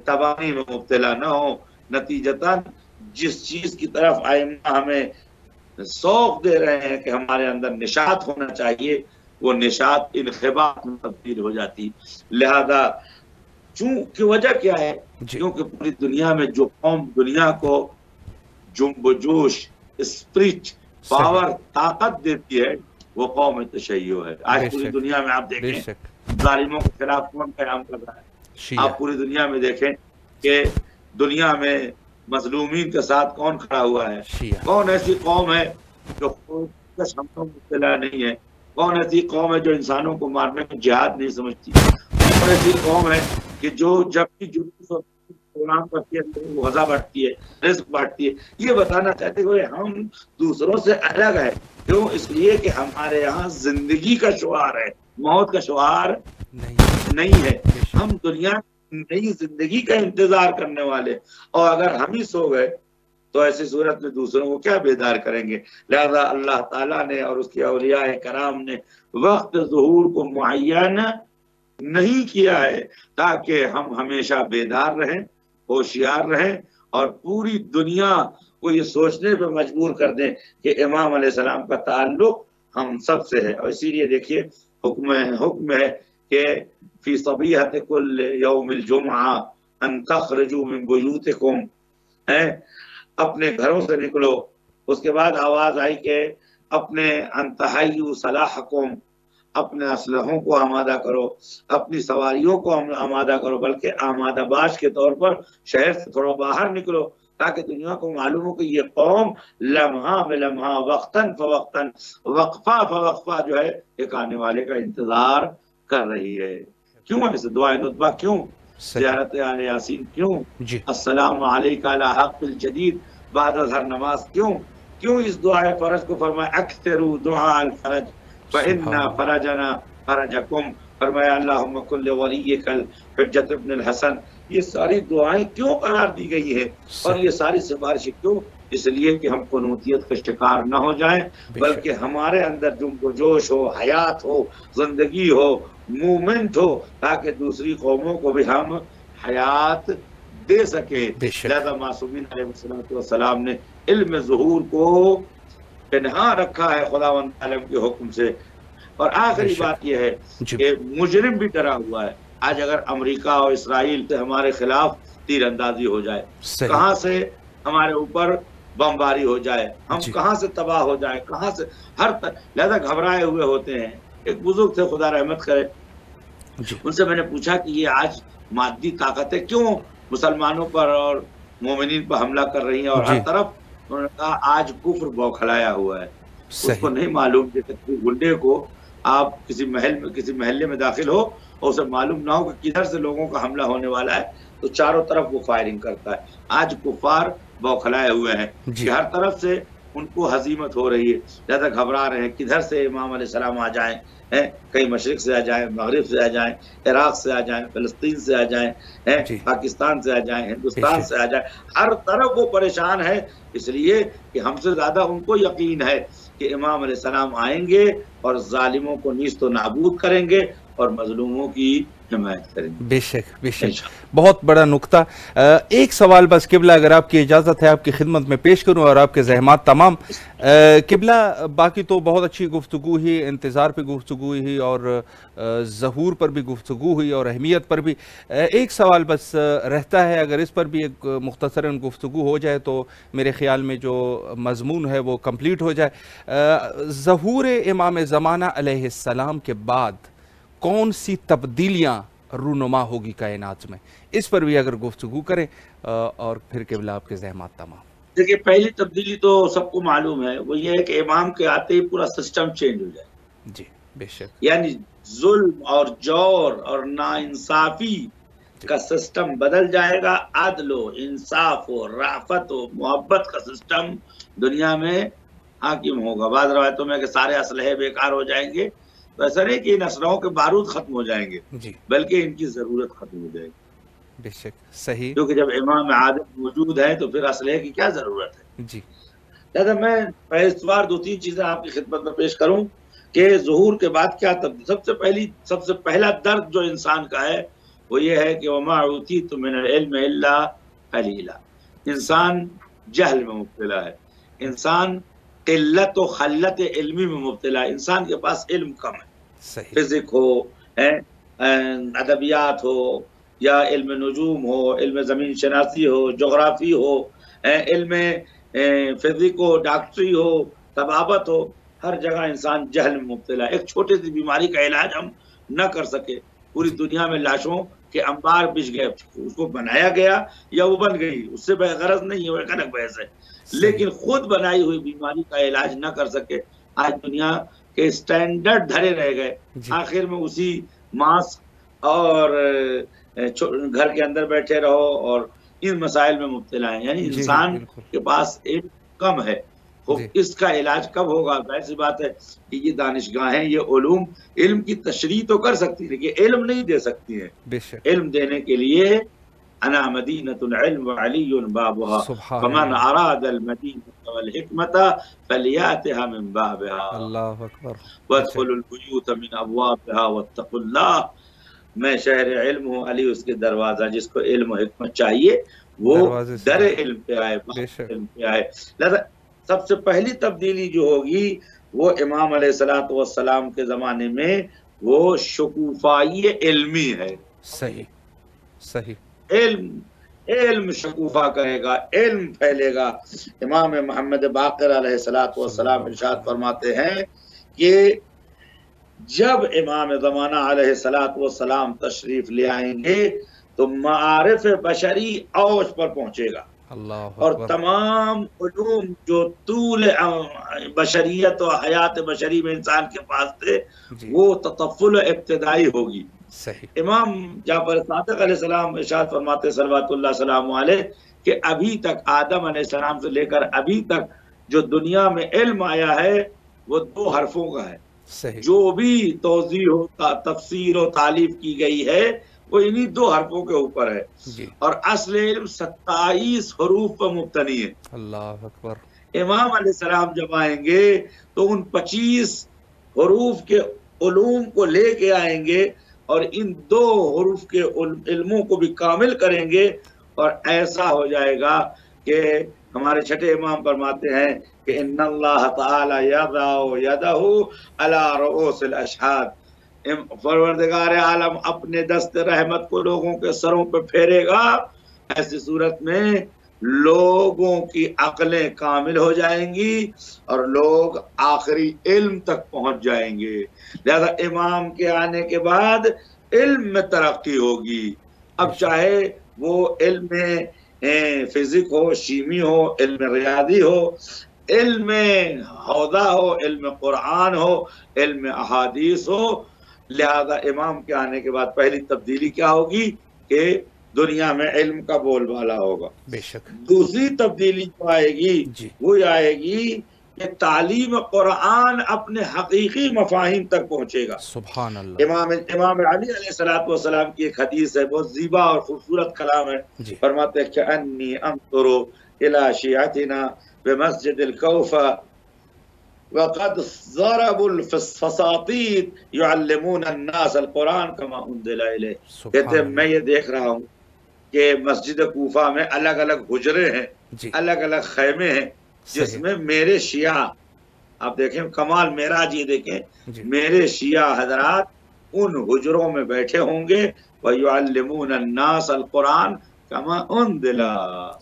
تباہی میں مبتلا نہ ہو۔ نتیجتاً جس چیز کی طرف ائمہ ہمیں سوق دے رہے ہیں کہ ہمارے اندر نشاط ہونا چاہیے، وہ نشاط انخباط میں تبدیل ہو جاتی۔ لہذا چونکہ وجہ کیا ہے؟ کیونکہ پوری دنیا میں جو قوم دنیا کو جنب و جوش، اسپرٹ، پاور، طاقت دیتی ہے وہ قوم تشیع ہے۔ آج پوری دنیا میں آپ دیکھیں ظالموں کے خلاف کون قیام کر رہا ہے؟ آپ پوری دنیا میں دیکھیں کہ دنیا میں مظلومین کے ساتھ کون کھڑا ہوا ہے؟ کون ایسی قوم ہے جو خودکش حملوں میں مبتلا نہیں ہے؟ کون ایسی قوم ہے جو انسانوں کو مارنے میں جہاد نہیں سمجھتی؟ کون ایسی قوم ہے کہ جو جب بھی جلوس اور پروگرام کرتی ہے وہ غذا بانٹتی ہے، رزق بانٹتی ہے؟ یہ بتانا چاہتے ہوئے ہم دوسروں سے الگ ہے۔ کیوں؟ اس لیے کہ ہمارے یہاں زندگی کا شعار ہے، موت کا شعار نہیں ہے۔ ہم دنیا نئی زندگی کا انتظار کرنے والے، اور اگر ہم ہی سو گئے تو ایسی صورت میں دوسروں کو کیا بیدار کریں گے؟ لہذا اللہ تعالیٰ نے اور اس کے اولیاء کرام نے وقت ظہور کو معین نہیں کیا ہے تاکہ ہم ہمیشہ بیدار رہیں، ہوشیار رہیں، اور پوری دنیا کو یہ سوچنے پہ مجبور کر دیں کہ امام علیہ السلام کا تعلق ہم سب سے ہے۔ اور اسی لیے دیکھیے حکم ہے کہ فی صبیحۃ کل یوم الجمعہ ان تخرجوا من بیوتکم، اپنے گھروں سے نکلو۔ اس کے بعد آواز آئی کہ اپنے انتہیوا صلاحکم، اپنے اسلحوں کو آمادہ کرو، اپنی سواریوں کو آمادہ کرو، بلکہ آمادہ باش کے طور پر شہر سے تھوڑا باہر نکلو تاکہ دنیا کو معلوم ہو کہ یہ قوم لمحہ بلمحہ، وقتاً فوقتاً، وقفہ فوقفہ جو ہے ایک آنے والے کا انتظار کر رہی ہے۔ کیوں ایسے دعائے ندبہ کیوں؟ زیارت آل یاسین کیوں؟ السلام علیکہ علی حق الجدید بعد ہر نماز کیوں اس دعائے فرج کو فرمایا اکثروا دعاء الفرج فإن فرجنا فرجکم؟ فرمایا اللہم کل ولیک الحجۃ ابن الحسن یہ ساری دعائیں کیوں قرار دی گئی ہیں اور یہ ساری سفارشیں کیوں؟ اس لیے کہ ہم قنوتیت کا شکار نہ ہو جائیں، بلکہ ہمارے اندر جنب و جوش ہو، حیات ہو، زندگی ہو، مومنٹ ہو، تاکہ دوسری قوموں کو بھی ہم حیات دے سکیں۔ لہذا معصومین علیہ السلام نے علم ظہور کو پنہاں رکھا ہے خداوند عالم کے حکم سے۔ اور آخری بات یہ ہے کہ مجرم بھی ڈرا ہوا ہے۔ آج اگر امریکہ اور اسرائیل سے ہمارے خلاف تیر اندازی ہو جائے، کہاں سے ہمارے اوپر بمباری ہو جائے، ہم کہاں سے تباہ ہو جائے، کہاں سے لہذا گھبرائے ہوئے ہوتے ہیں۔ ایک بزرگ تھے، خدا رحمت کرے، ان سے میں نے پوچھا کہ یہ آج مادی طاقتیں کیوں مسلمانوں پر اور مومنین پر حملہ کر رہی ہیں اور ہر طرف؟ انہوں نے کہا آج کفر بوکھلایا ہوا ہے، اس کو نہیں معلوم کہ گنڈے کو آپ کسی محلے میں داخل ہو اور اسے معلوم نہ ہو کہ کدھر سے لوگوں کا حملہ ہونے والا ہے، تو چاروں طرف وہ فائرنگ کرتا ہے۔ آج کفار بوکھلائے ہوئے ہیں کہ ہر طرف سے ان کو ہزیمت ہو رہی ہے، زیادہ گھبرا رہے ہیں کدھر سے امام علیہ السلام آ جائیں، کہیں مشرق سے آ جائیں، مغرب سے آ جائیں، عراق سے آ جائیں، فلسطین سے آ جائیں، پاکستان سے آ جائیں، ہندوستان سے آ جائیں، ہر طرف وہ پریشان ہے، اس لیے کہ ہم سے زیادہ ان کو یقین ہے کہ امام علیہ السلام آئیں گے اور ظالموں کو نیست و نابود کریں گے اور مظلوموں کی حمایت کریں گے۔
بے شک بے شک، بہت بڑا نقطہ۔ ایک سوال بس قبلہ اگر آپ کی اجازت ہے آپ کی خدمت میں پیش کروں اور آپ کے زحمات تمام۔ قبلہ باقی تو بہت اچھی گفتگو ہوئی، انتظار پہ گفتگو ہوئی اور ظہور پر بھی گفتگو ہوئی اور اہمیت پر بھی۔ ایک سوال بس رہتا ہے، اگر اس پر بھی ایک مختصراً گفتگو ہو جائے تو میرے خیال میں جو مضمون ہے وہ کمپلیٹ ہو جائے۔ ظہور امام زمانہ علیہ السلام کے بعد کون سی تبدیلیاں رونما ہوگی کائنات میں، اس پر بھی اگر گفتگو کریں اور پھر قبلہ آپ کے زحمات تمام۔
دیکھیں، پہلی تبدیلی تو سب کو معلوم ہے، وہ یہ ہے کہ امام کے آتے ہی پورا سسٹم چینج ہو جائے۔
جی بے شک،
یعنی ظلم اور جور اور ناانصافی کا سسٹم بدل جائے گا، عدل و انصاف و رافت و محبت کا سسٹم دنیا میں حاکم ہوگا۔ بعض روایتوں میں کہ سارے اسلحے بیکار ہو جائیں گے، تو ایسا نہیں کہ ان اسلحوں کے بارود ختم ہو جائیں گے، بلکہ ان کی ضرورت ختم ہو جائے گی۔
بے شک صحیح،
کیونکہ جب امام عادل موجود ہے تو پھر اسلحے کی کیا ضرورت ہے؟
جی
لہذا میں پہلے دو تین چیزیں آپ کی خدمت میں پیش کروں کہ ظہور کے بعد کیا تبدیلی۔ سب سے پہلا درد جو انسان کا ہے وہ یہ ہے کہ وما اوتیتم من العلم الا قلیلا۔ انسان جہل میں مبتلا ہے، انسان قلت و خلت علمی میں مبتلا ہے، انسان کے پاس علم کم ہے۔ فزک ہو، ادبیات ہو، یا علم نجوم ہو، علم زمین شناسی ہو، جغرافی ہو، علم فزک ہو، ڈاکٹری ہو، طبابت ہو، ہر جگہ انسان جہل میں مبتلا ہے۔ ایک چھوٹی سی بیماری کا علاج ہم نہ کر سکے، پوری دنیا میں لاشوں کے انبار بچھ گئے، اس کو بنایا گیا یا وہ بن گئی، اس سے غرض نہیں ہے، وہ ایک الگ بحث ہے، لیکن خود بنائی ہوئی بیماری کا علاج نہ کر سکے۔ آج دنیا کے اسٹینڈرڈ دھرے رہ گئے، آخر میں اسی ماسک اور گھر کے اندر بیٹھے رہو اور ان مسائل میں مبتلا ہیں۔ یعنی انسان کے پاس علم کم ہے، اس کا علاج کب ہوگا؟ ظاہر سی بات ہے کہ یہ دانشگاہیں، یہ علوم علم کی تشریح تو کر سکتی ہیں لیکن علم نہیں دے سکتی ہیں۔ علم دینے کے لیے انا مدینۃ العلم وعلی بابها فمن اراد المدینۃ والحکمۃ فلیاتها من بابها، اللہ اکبر، وادخلوا البیوت من ابوابها واتقوا اللہ۔ میں شہر علم ہوں، علی اس کے دروازہ، جس کو علم و حکمت چاہیے وہ در علم پہ آئے، علم پہ آئے۔ لہذا سب سے پہلی تبدیلی جو ہوگی وہ امام علیہ السلام کے زمانے میں وہ شکوفائی علمی ہے۔ صحیح صحیح، علم شکوفا کرے گا، علم پھیلے گا۔ امام محمد باقر علیہ السلام ارشاد فرماتے ہیں کہ جب امام زمانہ علیہ السلام تشریف لے آئیں گے تو معارف بشری اوج پر پہنچے گا، اور تمام علوم جو طول بشریت و حیات بشری میں انسان کے پاس تھے وہ تطفل ابتدائی ہوگی۔ امام جعفر صادق علیہ السلام ارشاد فرماتے صلوات اللہ سلام علیہ کہ ابھی تک آدم علیہ السلام سے لے کر ابھی تک جو دنیا میں علم آیا ہے وہ 2 حرفوں کا ہے۔ جو بھی توضیح و تفسیر و تعلیف کی گئی ہے وہ انہی 2 حرفوں کے اوپر ہے،
جی
اور اصل علم 27 حروف پر مبتنی ہے۔
اللہ اکبر۔
امام علیہ السلام جب آئیں گے تو ان 25 حروف کے علوم کو لے کے آئیں گے اور ان 2 حروف کے علموں کو بھی کامل کریں گے، اور ایسا ہو جائے گا کہ ہمارے چھٹے امام فرماتے ہیں کہ ان اللہ تعالی یضع یدہ علی رؤوس الاشہاد، پروردگار عالم اپنے دست رحمت کو لوگوں کے سروں پہ پھیرے گا، ایسی صورت میں لوگوں کی عقلیں کامل ہو جائیں گی اور لوگ آخری علم تک پہنچ جائیں گے۔ لہذا امام کے آنے کے بعد علم میں ترقی ہوگی، اب چاہے وہ علم فزک ہو، شیمی ہو، علم ریاضی ہو، علم حوضہ ہو، علم قرآن ہو، علم احادیث ہو۔ لہذا امام کے آنے کے بعد پہلی تبدیلی کیا ہوگی کہ دنیا میں علم کا بول بالا ہوگا۔
بے شک۔
دوسری تبدیلی جو آئے گی
جی
وہ آئے گی کہ تعلیم قرآن اپنے حقیقی مفاہیم تک پہنچے گا۔
سبحان اللہ۔
امام علی علیہ السلام کی ایک حدیث ہے، بہت زیبا اور خوبصورت کلام ہے،
جی
فرماتے ہیں کہ انی انظر الی شیعتنا بمسجد الکوفہ وقد ضربوا الفساطین یعلمون الناس القرآن کما انزل الیہ، کہتے ہیں میں یہ دیکھ رہا ہوں کہ مسجد کوفہ میں الگ الگ حجرے ہیں،
جی
الگ الگ خیمے ہیں، جس میں میرے شیعہ، آپ دیکھیں کمال معراج، یہ دیکھیں
جی
میرے شیعہ حضرات ان حجروں میں بیٹھے ہوں گے، وَيُعَلِّمُونَ النَّاسَ الْقُرْآنَ كَمَا أُنزِلَ،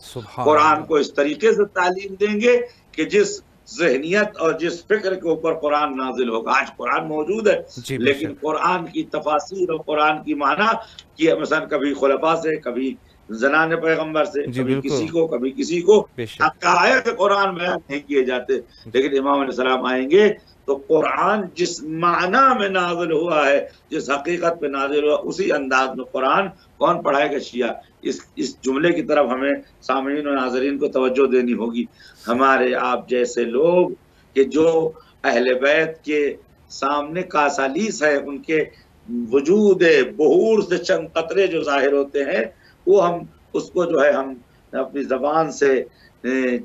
سبحان
قرآن
اللہ۔
کو اس طریقے سے تعلیم دیں گے کہ جس ذہنیت اور جس فکر کے اوپر قرآن نازل ہوگا۔ آج قرآن موجود ہے
جی بے
لیکن
شک۔
قرآن کی تفاسیر اور قرآن کی معنی کی مثلا کبھی خلفاء سے، کبھی زنان پیغمبر سے،
جی
کبھی
بالکل
کسی کو، کبھی کسی کو
بے شک۔
حقائق قرآن بیان نہیں کیے جاتے۔ لیکن امام علیہ السلام آئیں گے تو قرآن جس معنی میں نازل ہوا ہے، جس حقیقت پہ نازل ہوا، اسی انداز میں قرآن کون پڑھائے گا؟ شیعہ۔ اس جملے کی طرف ہمیں سامعین و ناظرین کو توجہ دینی ہوگی۔ ہمارے آپ جیسے لوگ کہ جو اہل بیت کے سامنے کاسالیس ہے، ان کے وجود بہور سے چند قطرے جو ظاہر ہوتے ہیں، وہ ہم اس کو جو ہے ہم اپنی زبان سے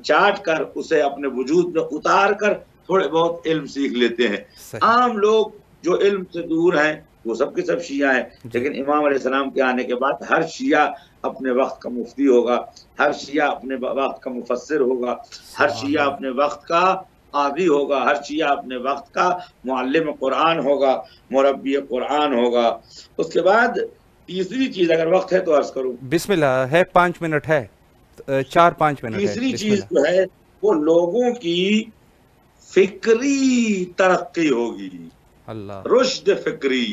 چاٹ کر اسے اپنے وجود میں اتار کر تھوڑے بہت علم سیکھ لیتے ہیں۔
صحیح۔
عام لوگ جو علم سے دور ہیں وہ سب کے سب شیعہ ہیں،
جی
لیکن امام علیہ السلام کے آنے کے بعد ہر شیعہ اپنے وقت کا مفتی ہوگا، ہر شیعہ اپنے وقت کا مفسر ہوگا، ہر
سبحان
شیعہ
اللہ۔
اپنے وقت کا قاضی ہوگا، ہر شیعہ اپنے وقت کا معلم قرآن ہوگا، مربی قرآن ہوگا۔ اس کے بعد تیسری چیز، اگر وقت ہے تو عرض کروں،
بسم اللہ ہے، 5 منٹ ہے، 4-5 منٹ ہے،
تیسری
بسم
چیز
اللہ۔
جو ہے وہ لوگوں کی فکری ترقی ہوگی،
اللہ
رشد فکری۔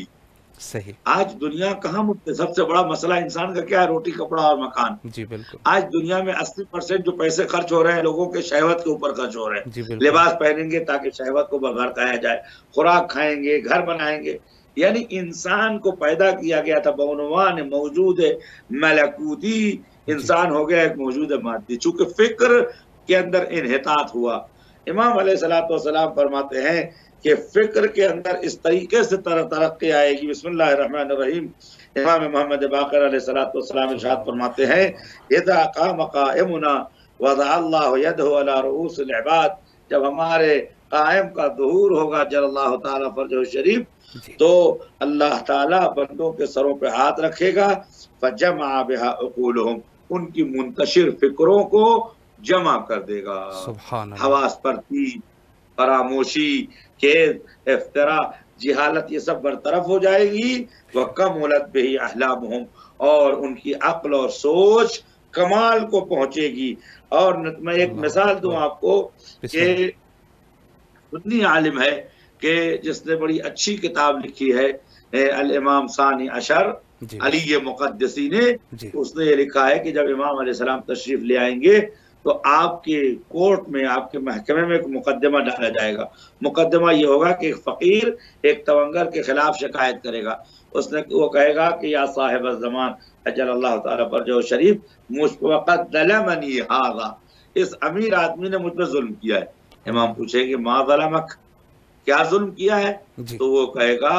صحیح۔
آج دنیا کہاں سب سے بڑا مسئلہ انسان کا کیا ہے؟ روٹی، کپڑا اور مکان۔
جی بالکل۔
آج دنیا میں 80% جو پیسے خرچ ہو رہے ہیں لوگوں کے شہوت کے اوپر خرچ ہو رہے ہیں۔
جی بالکل۔
لباس پہنیں گے تاکہ شہوت کو بغیر کھایا جائے، خوراک کھائیں گے، گھر بنائیں گے، یعنی انسان کو پیدا کیا گیا تھا بعنوان موجود ملکوتی، انسان ہو گیا ایک موجود مادی، چونکہ فکر کے اندر انحطاط ہوا۔ امام علیہ السلام فرماتے ہیں کہ فکر کے اندر اس طریقے سے ترقی آئے گی۔ بسم اللہ الرحمن الرحیم، امام محمد باقر علیہ السلام ارشاد فرماتے ہیں اذا قام قائمنا وضع اللہ یدہ علی رؤوس العباد، جب ہمارے قائم کا ظہور ہوگا جل اللہ تعالیٰ فرجہ شریف،
جی
تو اللہ تعالیٰ بندوں کے سروں پہ ہاتھ رکھے گا، فجمع بها عقولهم، ان کی منتشر فکروں کو جمع کر دے گا۔
سبحان اللہ۔
حواس پرتی، فراموشی، کھیل، افترا، جہالت، یہ سب برطرف ہو جائے گی۔ وَكَمُلَتْ بِهِ أَحْلَامُهُمْ، اور ان کی عقل اور سوچ کمال کو پہنچے گی۔ اور میں ایک مثال دوں آپ کو کہ سنی عالم ہے کہ جس نے بڑی اچھی کتاب لکھی ہے، الامام ثانی عشر علی مقدسی نے،
جی
اس نے یہ لکھا ہے کہ جب امام علیہ السلام تشریف لے آئیں گے تو آپ کے کورٹ میں، آپ کے محکمے میں ایک مقدمہ ڈالا جائے گا۔ مقدمہ یہ ہوگا کہ ایک فقیر ایک توانگر کے خلاف شکایت کرے گا، وہ کہے گا کہ یا صاحب الزمان اجل اللہ تعالیٰ فرجہ شریف، مجھ پر وقت ظلمنی ھذا، اس امیر آدمی نے مجھ پہ ظلم کیا ہے۔ امام پوچھیں گے ما ظلمک، کیا ظلم کیا ہے؟
جی
تو وہ کہے گا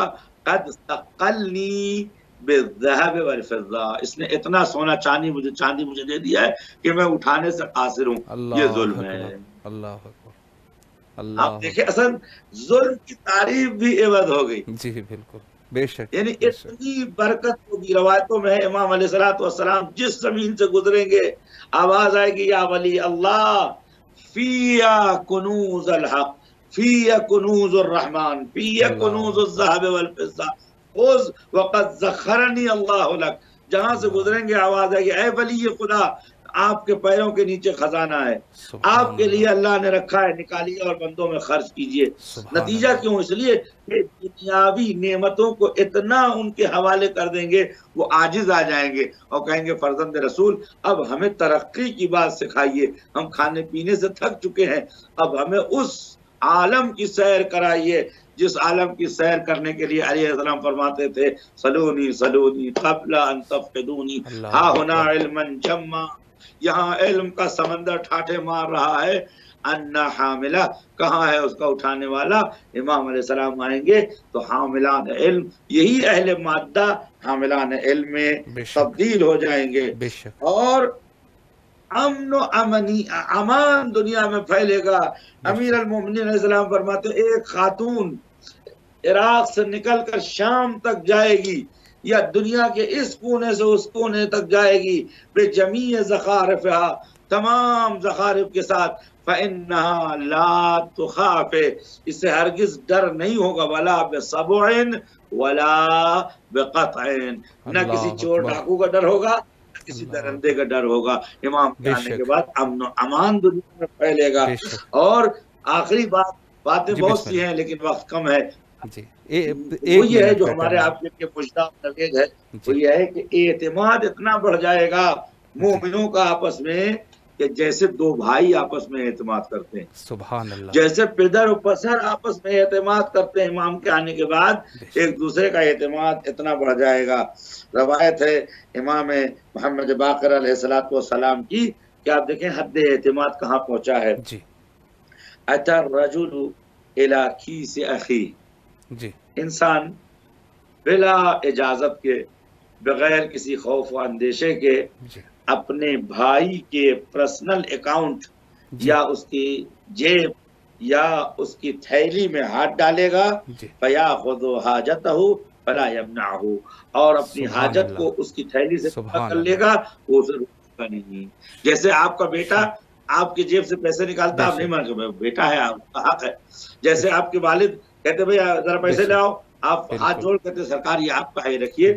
قد ثقلنی بالذهب والفضة، اس نے اتنا سونا چاندی مجھے دے دیا ہے کہ میں اٹھانے سے قاصر ہوں، یہ ظلم ہے۔
اللہ اکبر،
آپ
اللہ
دیکھیں اصل ظلم کی تعریف بھی عوض ہو گئی،
جی بالکل، بے شک،
یعنی اتنی برکت ہوگی۔ روایتوں میں ہے امام علیہ السلام جس زمین سے گزریں گے آواز آئے گی یا ولی اللہ فیا کنوز الحق فیا کنوز الرحمن فیا کنوز الذهب والفضة خذ وقد ذخرنی اللہ لک۔ جہاں سے گزریں گے آواز آئے گی اے ولی خدا آپ کے پیروں کے نیچے خزانہ ہے، آپ کے لیے اللہ نے رکھا ہے، نکالیے اور بندوں میں خرچ کیجئے۔ نتیجہ کیوں؟ اس لیے کہ دنیاوی نعمتوں کو اتنا ان کے حوالے کر دیں گے وہ عاجز آ جائیں گے اور کہیں گے فرزند رسول اب ہمیں ترقی کی بات سکھائیے، ہم کھانے پینے سے تھک چکے ہیں، اب ہمیں اس عالم کی سیر کرائیے جس عالم کی سیر کرنے کے لیے علیہ السلام فرماتے تھے سلونی سلونی قبل ان تفقدونی ہا ہونا علما جما، یہاں علم کا سمندر ٹھاٹھے مار رہا ہے، انا حاملہ کہاں ہے اس کا اٹھانے والا؟ امام علیہ السلام آئیں گے تو حاملان علم، یہی اہل مادہ حاملان علم میں تبدیل ہو جائیں گے، اور امن و امان دنیا میں پھیلے گا۔ امیر المومنین علیہ السلام فرماتے ایک خاتون عراق سے نکل کر شام تک جائے گی یا دنیا کے اس کونے سے اس کونے تک جائے گی بے جمیع زخارفہا، تمام زخارف کے ساتھ، فَإِنَّهَا لَا تُخَافِ، اس سے ہرگز ڈر نہیں ہوگا، وَلَا بِصَبْعٍ وَلَا بِقَطْعٍ، نہ کسی چور ڈاکو کا ڈر ہوگا نہ کسی درندے کا ڈر ہوگا۔ امام کے آنے کے بعد امن و امان دنیا میں پھیلے گا۔ اور آخری باتیں بہت سی ہیں لیکن وقت کم ہے، وہ یہ ہے جو ہمارے آپ کے مجدہ نوید ہے، وہ یہ ہے کہ اعتماد اتنا بڑھ جائے گا مومنوں کا آپس میں کہ جیسے دو بھائی آپس میں اعتماد کرتے ہیں،
سبحان اللہ، جیسے
پدر و پسر آپس میں اعتماد کرتے ہیں، امام کے آنے کے بعد ایک دوسرے کا اعتماد اتنا بڑھ جائے گا۔ روایت ہے امام محمد باقر علیہ السلام کی کہ آپ دیکھیں حد اعتماد کہاں پہنچا ہے۔ اتی الرجل الی کیس اخی، انسان بلا اجازت کے بغیر کسی خوف و اندیشے کے اپنے بھائی کے پرسنل اکاؤنٹ یا اس کی جیب یا اس کی تھیلی میں ہاتھ ڈالے گا، فَيَأْخُذُ حَاجَتَهُ فَلَا يَمْنَعُهُ، اور اپنی حاجت کو اس کی تھیلی سے کر لے گا، وہ اسے روکے گا نہیں۔ جیسے آپ کا بیٹا آپ کی جیب سے پیسے نکالتا، آپ نہیں مانگے، بیٹا ہے آپ کا حق ہے۔ جیسے آپ کے والد کہتے بھئی ذرا پیسے لے آؤ، آپ ہاتھ جوڑ کہتے سرکار یہ آپ کا ہے رکھیے۔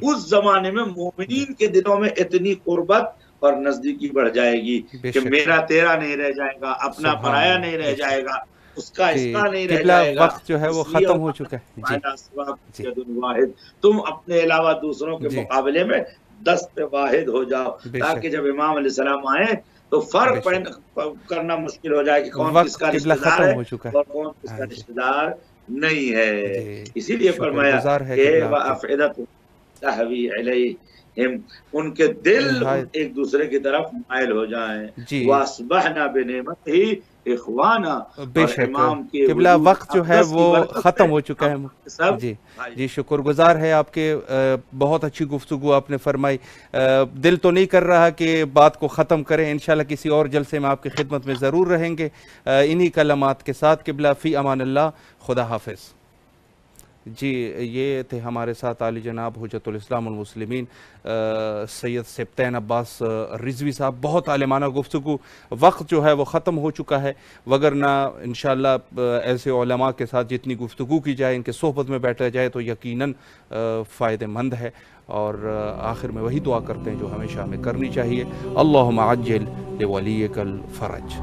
اس زمانے میں مومنین کے دلوں میں اتنی قربت اور نزدیکی بڑھ جائے گی کہ میرا تیرا نہیں رہ جائے گا، اپنا پرایا نہیں رہ جائے گا، اس کا اس کا نہیں رہ جائے گا۔
وقت جو ہے وہ ختم ہو چکا ہے،
تم اپنے علاوہ دوسروں کے مقابلے میں دست واحد ہو جاؤ، تاکہ جب امام علیہ السلام آئیں تو فرق کرنا مشکل ہو جائے کہ کون کس کا رشتہ دار ہے اور کون کس کا رشتہ دار نہیں ہے۔ اسی لیے فرمایا کہ وَأَفْعِدَةٌ تَهْوِي عَلَيْهِمْ، ان کے دل ایک دوسرے کی طرف مائل ہو جائیں۔ وَأَصْبَحْنَا بِنِعْمَتِهِ إِخْوَانًا،
بے شک قبلہ وقت جو ہے وہ ختم ہو چکا ہے۔ جی شکر گزار ہے آپ کے، بہت اچھی گفتگو آپ نے فرمائی۔ دل تو نہیں کر رہا کہ بات کو ختم کریں، انشاءاللہ کسی اور جلسے میں آپ کی خدمت میں ضرور رہیں گے انہی کلمات کے ساتھ۔ قبلہ فی امان اللہ، خدا حافظ۔ جی یہ تھے ہمارے ساتھ عالی جناب حجت الاسلام والمسلمین سید سبطین عباس رضوی صاحب، بہت عالمانہ گفتگو۔ وقت جو ہے وہ ختم ہو چکا ہے، وگرنہ انشاءاللہ ایسے علماء کے ساتھ جتنی گفتگو کی جائے، ان کے صحبت میں بیٹھا جائے تو یقیناً فائدہ مند ہے۔ اور آخر میں وہی دعا کرتے ہیں جو ہمیشہ ہمیں کرنی چاہیے، اللہم عجل لولیک الفرج۔